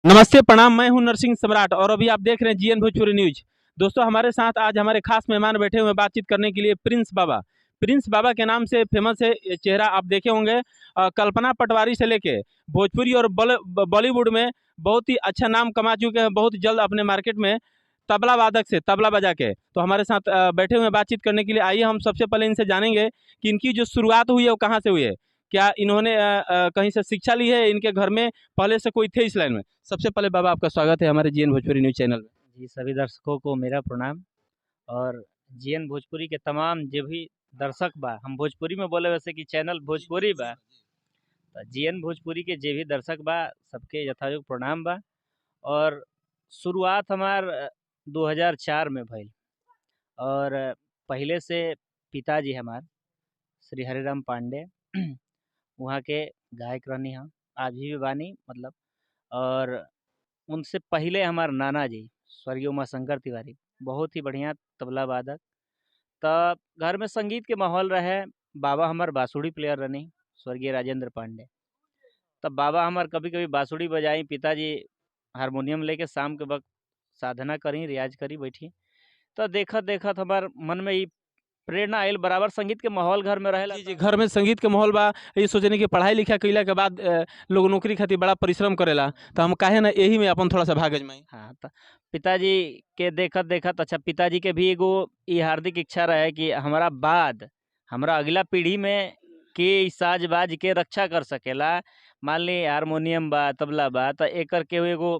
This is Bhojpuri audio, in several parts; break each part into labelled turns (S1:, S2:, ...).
S1: नमस्ते प्रणाम, मैं हूं नरसिंह सम्राट और अभी आप देख रहे हैं जीएन भोजपुरी न्यूज। दोस्तों, हमारे साथ आज हमारे खास मेहमान बैठे हुए हैं बातचीत करने के लिए। प्रिंस बाबा। प्रिंस बाबा के नाम से फेमस है ये चेहरा, आप देखे होंगे। कल्पना पटवारी से लेके भोजपुरी और बॉलीवुड में बहुत ही अच्छा नाम कमा चुके हैं। बहुत जल्द अपने मार्केट में तबला वादक से तबला बजा के तो हमारे साथ बैठे हुए हैं बातचीत करने के लिए। आइए हम सबसे पहले इनसे जानेंगे कि इनकी जो शुरुआत हुई है वो कहाँ से हुई है। क्या इन्होंने कहीं से शिक्षा ली है, इनके घर में पहले से कोई थे इस लाइन में? सबसे पहले बाबा आपका स्वागत है हमारे जीएन भोजपुरी न्यूज चैनल में।
S2: जी, सभी दर्शकों को मेरा प्रणाम। और जीएन भोजपुरी के तमाम जे भी दर्शक बा, हम भोजपुरी में बोले वैसे कि चैनल भोजपुरी बा, तो जीएन भोजपुरी के जे भी दर्शक बा सबके यथायोग्य प्रणाम बा। और शुरुआत हमार 2004 में भइल। और पहले से पिताजी हमार श्री हरिराम पांडे वहाँ के गायक रहनी हम, आज भी बानी मतलब। और उनसे पहले हमार नाना जी स्वर्गीय उमाशंकर तिवारी बहुत ही बढ़िया तबला वादक। तब घर में संगीत के माहौल रहे। बाबा हमार बांसुरी प्लेयर रहनी स्वर्गीय राजेंद्र पांडे। तब बाबा हमार कभी कभी बांसुरी बजाई, पिताजी हारमोनियम लेके शाम के वक्त साधना करी, रियाज करी बैठी। तो देखत देखत हमार मन में ई प्रेरणा आयल, बराबर संगीत के माहौल घर में रहेला।
S1: जी जी, घर में संगीत के माहौल बा। ये सोचने की पढ़ाई लिखा कैला के बाद लोग नौकरी खातिर बड़ा परिश्रम करेला, तो हम काहे ना यही में अपन थोड़ा सा भाग अजमाई।
S2: हाँ, तो पिताजी के देखत देखत, अच्छा, पिताजी के भी एगो ई हार्दिक इच्छा रहे कि हमारा बाद हमरा अगला पीढ़ी में के ई साज बाज के रक्षा कर सकेला। मान ली हारमोनियम बा, तबला बा, तो एकर के एगो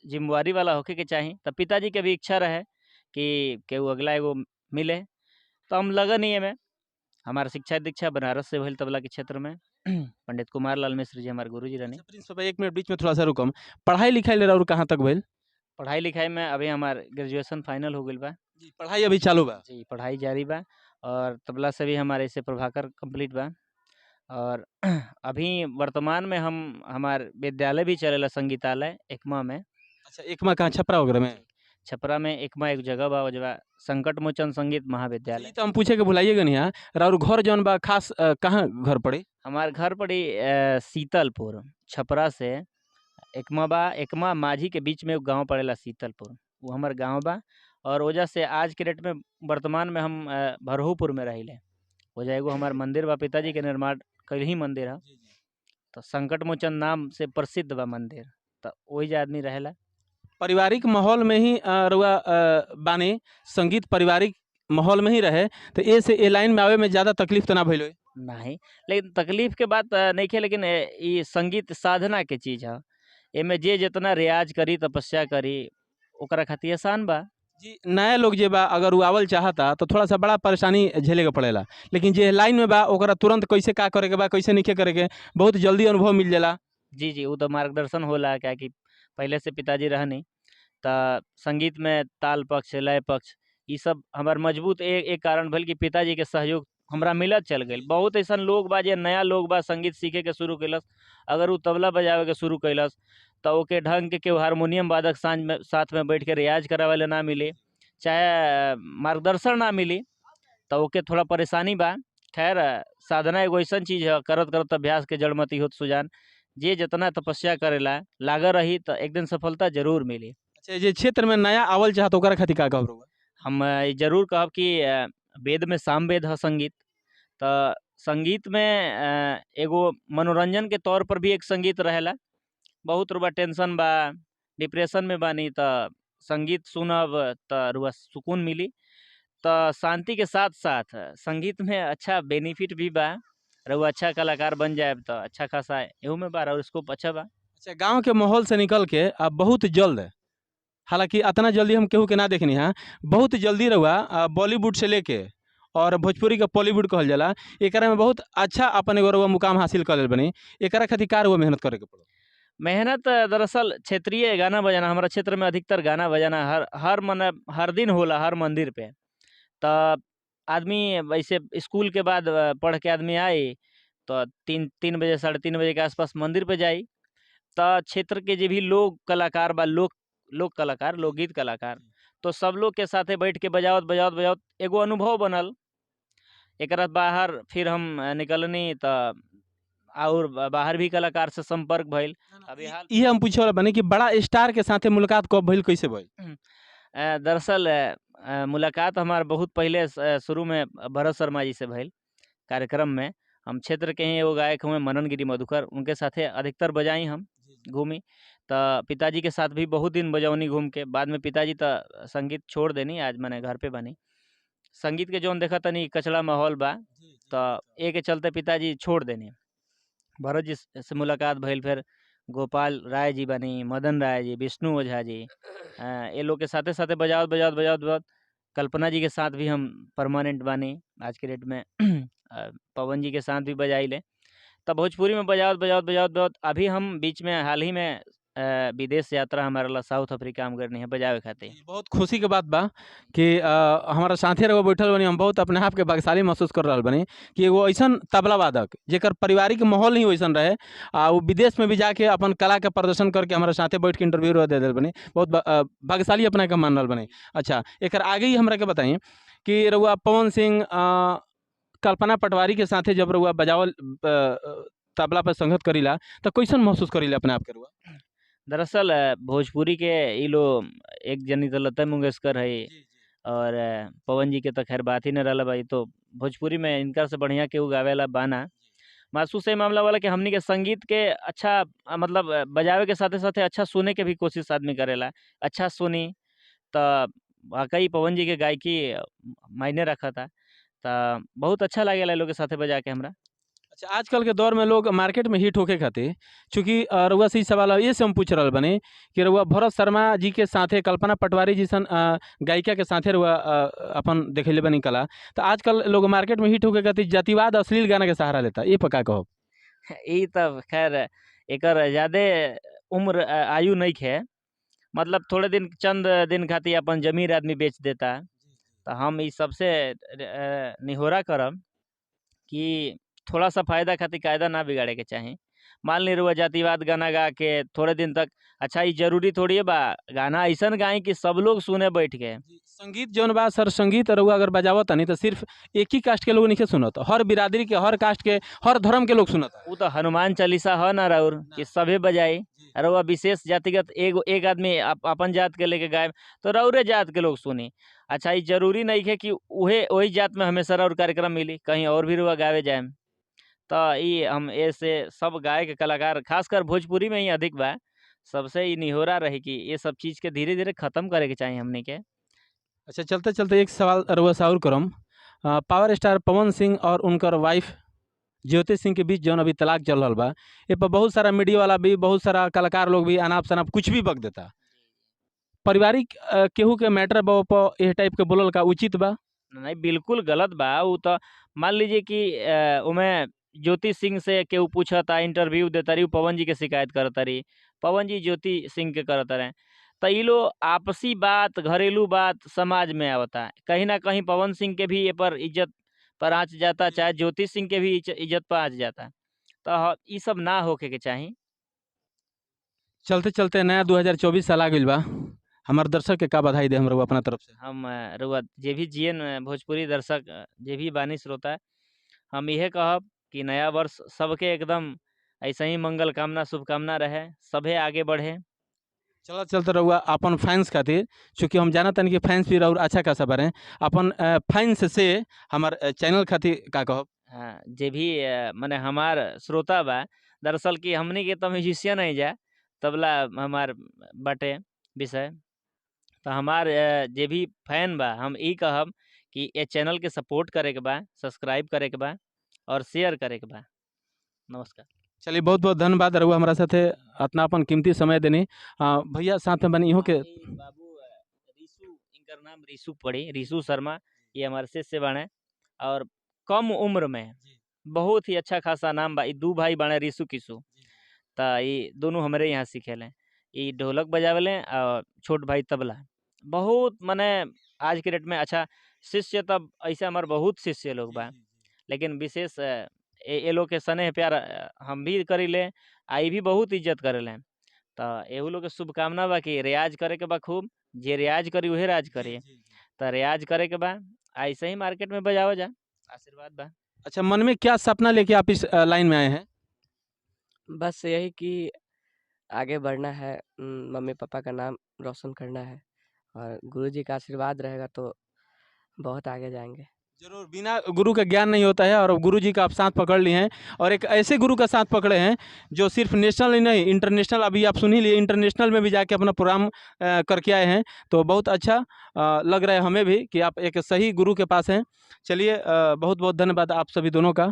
S2: जिम्मेवारी वाला होके के चाही। तो पिताजी के भी इच्छा रहे कि केहू अगला एगो मिले। तो हम लगन ही में हमारा शिक्षा दीक्षा बनारस से भइल तबला के क्षेत्र में। पंडित कुमार लाल मिश्र जी हमारे गुरु जी रहनी।
S1: अच्छा प्रिंस बाबा, एक मिनट बीच में थोड़ा सा रुकम। पढ़ाई लिखाई ले रहा और कहाँ तक भइल?
S2: पढ़ाई लिखाई में अभी हमार ग्रेजुएशन फाइनल हो गइल बा।
S1: जी, पढ़ाई अभी चालू बा।
S2: जी, पढ़ाई जारी बा। और तबला से भी हमारे से प्रभाकर कंप्लीट बा। और अभी वर्तमान में हम हमार विद्यालय भी चलेला, संगीतालय एकमा में।
S1: अच्छा, एक माह कहाँ, छपरा वगैरह में?
S2: जी, छपरा में एकमा एक जगह बा, जवा संकट मोचन संगीत
S1: अच्छा, ये
S2: महाविद्यालय।
S1: तो हम पूछे के भुलाइएगा नहीं। हाँ, और घर जौन बा खास कहाँ घर पड़े?
S2: हमार घर पड़ी शीतलपुर। छपरा से एकमा बा, एकमा माझी के बीच में एक गांव पड़ेला शीतलपुर, वो हमार गांव बा। और वजह से आज के डेट में वर्तमान में हम भरहूपुर में रहिले। वजह एगो हमार मंदिर बा, पिताजी के निर्माण कल ही मंदिर है। तो संकट मोचन नाम से प्रसिद्ध बा मंदिर, तो वही जे आदमी रहेला।
S1: पारिवारिक माहौल में ही रउआ बानी। संगीत पारिवारिक माहौल में ही रहे, तो ए से ए लाइन में आवे में ज़्यादा तकलीफ तो ना भइल होई?
S2: नहीं, लेकिन तकलीफ के बात नहीं है, लेकिन ये संगीत साधना के चीज है। एमे जे जितना रियाज करी, तपस्या करी, ओकरा खातिर आसान बा।
S1: जी, नया लोग जे बा अगर उ आवल चाहता तो थोड़ा सा बड़ा परेशानी झेले के पड़ेला। लेकिन जे लाइन में बा ओकरा तुरंत कैसे का करे के बा, कैसे नइखे करे के, बहुत जल्दी अनुभव मिल जाला।
S2: जी जी, वो तो मार्गदर्शन होला, क्या कि पहले से पिताजी रहनी। त संगीत में ताल पक्ष, लय पक्ष, ई सब हमार मजबूत एक कारण भइल कि पिताजी के सहयोग हमरा मिलत चल गइल। बहुत ऐसन लोग बा जे नया लोग बा, संगीत सीखे के शुरू कैलस। अगर उ तबला बजावे के शुरू कैलस, तो ओके ढंग के केहू हारमोनियम वादक साँझ में साथ में बैठ के रियाज करावे ना मिली, चाहे मार्गदर्शन ना मिली, तो ओके थोड़ा परेशानी बा। खैर, साधना एगो अइसन चीज़ है, करत करत अभ्यास के जड़ मत होत सुजान। जे जितना तपस्या करेला लागल रही, तो एक दिन सफलता जरूर मिली।
S1: अच्छा, जे क्षेत्र में नया आवल चाहता ओकरा खातिर का कहब रउआ?
S2: हम ई जरूर कहब कि वेद में सामवेद है संगीत। तो संगीत में एगो मनोरंजन के तौर पर भी एक संगीत रहेला। बहुत रुआ टेंशन बा, डिप्रेशन में बानी, तो संगीत सुनब तो रुआ सुकून मिली। तो शांति के साथ साथ संगीत में अच्छा बेनिफिट भी बा। रउआ अच्छा कलाकार बन जाए तो अच्छा खासा एहू में बा, और स्कोप अच्छा बा।
S1: अच्छा, गाँव के माहौल से निकल के अब बहुत जल्द, हालाँकि अतना जल्दी हम केहू के ना देखनी है, बहुत जल्दी रउआ बॉलीवुड से लेके और भोजपुरी के बॉलीवुड कहल जाला, एकरा में बहुत अच्छा अपन एगो रउआ मुकाम हासिल कर लेल बनी। एकरा खातिर का रउआ मेहनत करे के पड़ल?
S2: मेहनत दरअसल क्षेत्रीय गाना बजाना, हमारा क्षेत्र में अधिकतर गाना बजाना हर हर मन हर दिन होला, हर मंदिर पे। तो आदमी वैसे स्कूल के बाद पढ़ के आदमी आई, तो 3 बजे 3:30 बजे के आसपास मंदिर पे जाई। तो क्षेत्र के जे भी लोग कलाकार बा, लोक कलाकार, लोकगीत कलाकार, तो सब लोग के साथे बैठ के बजावत बजावत बजावत एगो अनुभव बनल। एकरा बाहर फिर हम निकलनी, तो और बाहर भी कलाकार से संपर्क भइल। अभी हाल
S1: ये हम पूछे वाला बने कि बड़ा स्टार के साथे मुलाकात कब भइल, कैसे भइल?
S2: दरअसल मुलाकात हमार बहुत पहले शुरू में भरत शर्मा जी से भइल कार्यक्रम में। हम क्षेत्र के ही एगो गायक हुए मनन गिरी मधुकर, उनके साथे अधिकतर बजाई हम घूमी। त पिताजी के साथ भी बहुत दिन बजौनी घूम के। बाद में पिताजी त संगीत छोड़ देनी, आज मने घर पे बनी। संगीत के जौन देखा तनी कचड़ा माहौल बा, त ए के चलते पिताजी छोड़ देनी। भरत जी से मुलाकात भइल, फिर गोपाल राय जी बनी, मदन राय जी, विष्णु ओझा जी, ये लोग के साथे-साथे बजावत कल्पना जी के साथ भी हम परमानेंट बानी आज के डेट में। पवन जी के साथ भी बजाइले। तब भोजपुरी में बजावत अभी हम बीच में हाल ही में विदेश यात्रा हमारा ला साउथ अफ्रीका हम करनी है बजावे खातिर।
S1: बहुत खुशी के बात बा कि हमारा साथे रहो बैठल बनी, हम बहुत अपने आप के भाग्यशाली महसूस कर रहल बनी कि एगो ऐसन तबला वादक जेकर पारिवारिक माहौल नहीं वैसन रहे, वो विदेश में भी जाके अपन कला के प्रदर्शन करके हमारे साथे बैठ के इंटरव्यू दे दिल बनी। बहुत भाग्यशाली अपना के मान रहल बनी। अच्छा, एक आगे ही हमरा के बताइए कि रउआ पवन सिंह कल्पना पटवारी के साथे जब रउआ बजावल तबला पर संगत करीला तो कैसन महसूस करीला अपने आप के रउआ?
S2: दरअसल भोजपुरी के ई लो एक जनी तो लता मंगेशकर है, और पवन जी के तो खैर बात ही न रहल भाई। तो भोजपुरी में इनका से बढ़िया केहू गावेला बाना। महसूस है मामला वाला कि हमनी के संगीत के अच्छा मतलब बजावे के साथे-साथे अच्छा सुने के भी कोशिश आदमी करेला। अच्छा सुनी त वाक़ई पवन जी के गायकी मायने रखता। त बहुत अच्छा लागेला इ लोग के साथे बजा के हमरा।
S1: अच्छा, आजकल के दौर में लोग मार्केट में हिट होके खातिर, चूँकि रउआ से ई सवाल ये से हम पूछ रहल बानी कि रउआ भरत शर्मा जी के साथे कल्पना पटवारी जैसन गायिका के साथे रउआ अपन देखैले बानी कला। तो आजकल लोग मार्केट में हिट होके खातिर जातिवाद अश्लील गाना के सहारा लेता। ये पर का कहब?
S2: ई त खैर एकर ज़्यादे उम्र आयु नइखे। मतलब थोड़े दिन चंद दिन खातिर अपन ज़मीर आदमी बेच देता। त हम ई सबसे निहोरा करब कि थोड़ा-सा फ़ायदा खातिर कायदा ना बिगाड़े के चाही। मान ली रउआ जातिवाद गाना गा के थोड़े दिन तक, अच्छा ई ज़रूरी थोड़िए बा, गाना अइसन गाई कि सब लोग सुने बैठ के।
S1: संगीत जौन बा सर, संगीत रउआ अगर बजावत तनी तो सिर्फ एक ही कास्ट के लोग नइखे सुनत, हर बिरादरी के, हर कास्ट के, हर धर्म के लोग सुनता।
S2: उ तो हनुमान चालीसा ह ना राउर कि सभे बजाई। रउआ विशेष जातिगत एक आदमी अपन जात के लेके गायब तो राउरे जात के लोग सुनी। अच्छा ई ज़रूरी नइखे कि उहे वही जात में हमेशा राउर कार्यक्रम मिली, कहीं और भी रउआ गावे जाएम। त ई हम ऐसे सब गायक कलाकार खासकर भोजपुरी में ही अधिक बा। सबसे ई निहोरा रही कि ये सब चीज़ के धीरे-धीरे खत्म करे के चाही हमनी के।
S1: अच्छा, चलते-चलते एक सवाल रउआ से और करम। पावर स्टार पवन सिंह और उनकर वाइफ ज्योति सिंह के बीच जौन अभी तलाक चल रहल बा, ए पर बहुत सारा मीडिया वाला भी, बहुत सारा कलाकार लोग भी अनाप-शनाप कुछ भी बक देता। पारिवारिक केहू के मैटर बा ओपर एह टाइप के बोलल का उचित बा?
S2: नहीं, बिल्कुल गलत बा। उ त मान लीजिए कि ओमे ज्योति सिंह से केहू पूछता, इंटरव्यू देता रही, उ पवन जी के शिकायत करता रही। पवन जी ज्योति सिंह के करत रहे। त ई लोग आपसी बात, घरेलू बात समाज में आवता। कहीं न कहीं पवन सिंह के भी ए पर इज़्ज़त पर आँच जाता, चाहे ज्योति सिंह के भी इज़्ज़त पर आँच जाता। त ई सब ना होखे के चाही।
S1: चलते-चलते नया 2024 साल आ गइल बा। हमार दर्शक के का बधाई देहम रउआ अपना तरफ से?
S2: हम रउआ जे भी जियन भोजपुरी दर्शक जे भी बानी श्रोता, हम इहे कहब कि नया वर्ष सबके एकदम ऐसे ही मंगल कामना, शुभकामना रहे, सभे आगे बढ़े।
S1: चलत-चलते रउआ अपन फैन्स खातिर, चूँकि हम जानत तानी कि फैन्स भी राउर अच्छा खासा बाड़े, अपन फैन्स से हमार चैनल खातिर का कहब?
S2: हाँ, जे भी मने हमार श्रोता बा, दरअसल कि हमनी के तो म्यूजिशियन हई जा, तबला हमार बाटे विषय। तो हमार जे भी फैन बा, हम ई कहब कि ए चैनल के सपोर्ट करे के बा, सब्सक्राइब करे के बा और शेयर करे के बा। नमस्कार।
S1: चलिए, बहुत-बहुत धन्यवाद रउआ हमरा साथे अपना अपन कीमती समय देनी। भैया साथ में बानी इहों के।
S2: बाबू रिशु, इनकर नाम रिशु पड़ी, रिशु शर्मा, ये हमारे शिष्य बाड़े और कम उम्र में बहुत ही अच्छा खासा नाम बा। ई 2 भाई बाड़े रिशु किशु। त ई दोनों हमरे यहाँ सिखेले। ई ढोलक बजावेले और छोट भाई तबला। बहुत मने आज के डेट में अच्छा शिष्य तब ऐसे हमार बहुत शिष्य लोग बा। लेकिन विशेष ए लोग के स्नेह प्यार हम भी करीले, आ ई भी बहुत इज़्ज़त करेले। त एहू लोग के शुभकामना बा कि रियाज़ करे के बा खूब, जे रियाज़ करी उहे राज करी। त रियाज़ करे के बा, ऐसे ही मार्केट में बजावल जा। आशीर्वाद बा।
S1: अच्छा, मन में क्या सपना लेके आप इस लाइन में आए हैं?
S3: बस यही कि आगे बढ़ना है, मम्मी पापा का नाम रोशन करना है और गुरुजी का आशीर्वाद रहेगा तो बहुत आगे जाएँगे।
S1: ज़रूर, बिना गुरु का ज्ञान नहीं होता है और अब गुरु जी का आप साथ पकड़ लिए हैं और एक ऐसे गुरु का साथ पकड़े हैं जो सिर्फ नेशनल ही नहीं, इंटरनेशनल, अभी आप सुन ही लिए, इंटरनेशनल में भी जाके अपना प्रोग्राम करके आए हैं। तो बहुत अच्छा लग रहा है हमें भी कि आप एक सही गुरु के पास हैं। चलिए, बहुत बहुत धन्यवाद आप सभी दोनों का।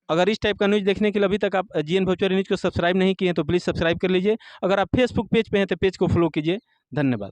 S1: अगर इस टाइप का न्यूज़ देखने के लिए अभी तक आप जीएन भोजपुरी न्यूज़ को सब्सक्राइब नहीं किए हैं तो प्लीज़ सब्सक्राइब कर लीजिए। अगर आप फेसबुक पेज पे हैं तो पेज को फॉलो कीजिए। धन्यवाद।